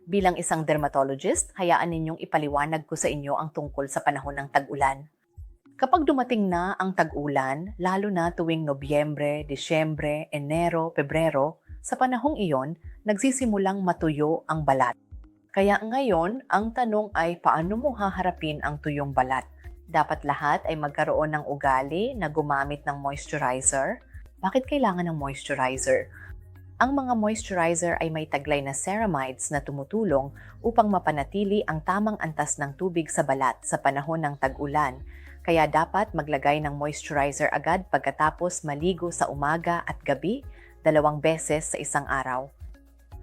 Bilang isang dermatologist, hayaan ninyong ipaliwanag ko sa inyo ang tungkol sa panahon ng tag-ulan. Kapag dumating na ang tag-ulan, lalo na tuwing Nobyembre, Disyembre, Enero, Pebrero, sa panahong iyon, nagsisimulang matuyo ang balat. Kaya ngayon, ang tanong ay paano mo haharapin ang tuyong balat? Dapat lahat ay magkaroon ng ugali na gumamit ng moisturizer. Bakit kailangan ng moisturizer? Ang mga moisturizer ay may taglay na ceramides na tumutulong upang mapanatili ang tamang antas ng tubig sa balat sa panahon ng tag-ulan. Kaya dapat maglagay ng moisturizer agad pagkatapos maligo sa umaga at gabi, 2 beses sa isang araw.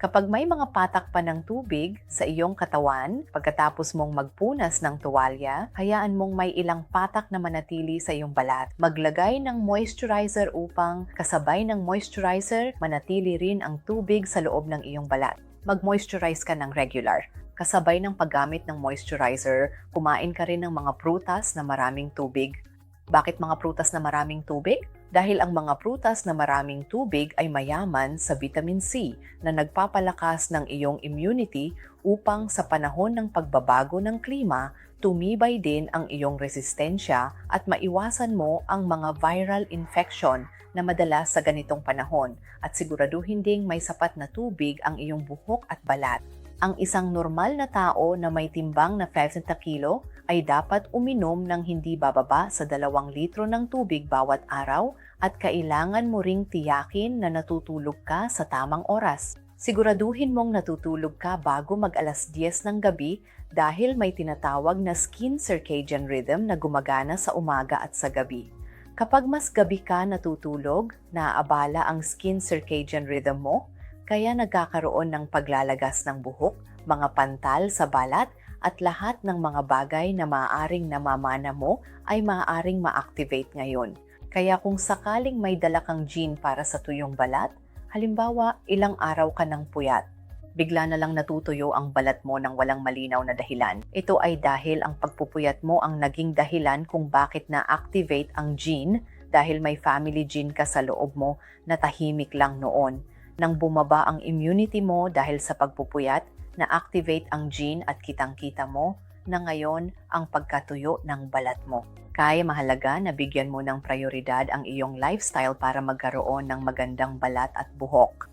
Kapag may mga patak pa ng tubig sa iyong katawan, pagkatapos mong magpunas ng tuwalya, hayaan mong may ilang patak na manatili sa iyong balat. Maglagay ng moisturizer upang kasabay ng moisturizer, manatili rin ang tubig sa loob ng iyong balat. Mag-moisturize ka ng regular. Kasabay ng paggamit ng moisturizer, kumain ka rin ng mga prutas na maraming tubig. Bakit mga prutas na maraming tubig? Dahil ang mga prutas na maraming tubig ay mayaman sa vitamin C na nagpapalakas ng iyong immunity upang sa panahon ng pagbabago ng klima, tumibay din ang iyong resistensya at maiwasan mo ang mga viral infection na madalas sa ganitong panahon at siguraduhin ding may sapat na tubig ang iyong buhok at balat. Ang isang normal na tao na may timbang na 50 kilo ay dapat uminom ng hindi bababa sa 2 litro ng tubig bawat araw at kailangan mo ring tiyakin na natutulog ka sa tamang oras. Siguraduhin mong natutulog ka bago mag-alas 10 ng gabi dahil may tinatawag na skin circadian rhythm na gumagana sa umaga at sa gabi. Kapag mas gabi ka natutulog, naaabala ang skin circadian rhythm mo, kaya nagkakaroon ng paglalagas ng buhok, mga pantal sa balat, at lahat ng mga bagay na maaaring namamana mo ay maaaring ma-activate ngayon. Kaya kung sakaling may dala kang gene para sa tuyong balat, halimbawa ilang araw ka ng puyat, bigla na lang natutuyo ang balat mo ng walang malinaw na dahilan. Ito ay dahil ang pagpupuyat mo ang naging dahilan kung bakit na-activate ang gene dahil may family gene ka sa loob mo na tahimik lang noon. Nang bumaba ang immunity mo dahil sa pagpupuyat, na-activate ang gene at kitang-kita mo na ngayon ang pagkatuyo ng balat mo. Kaya mahalaga na bigyan mo ng prioridad ang iyong lifestyle para magkaroon ng magandang balat at buhok.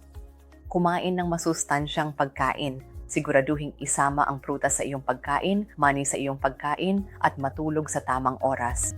Kumain ng masustansyang pagkain. Siguraduhing isama ang prutas sa iyong pagkain, mani sa iyong pagkain, at matulog sa tamang oras.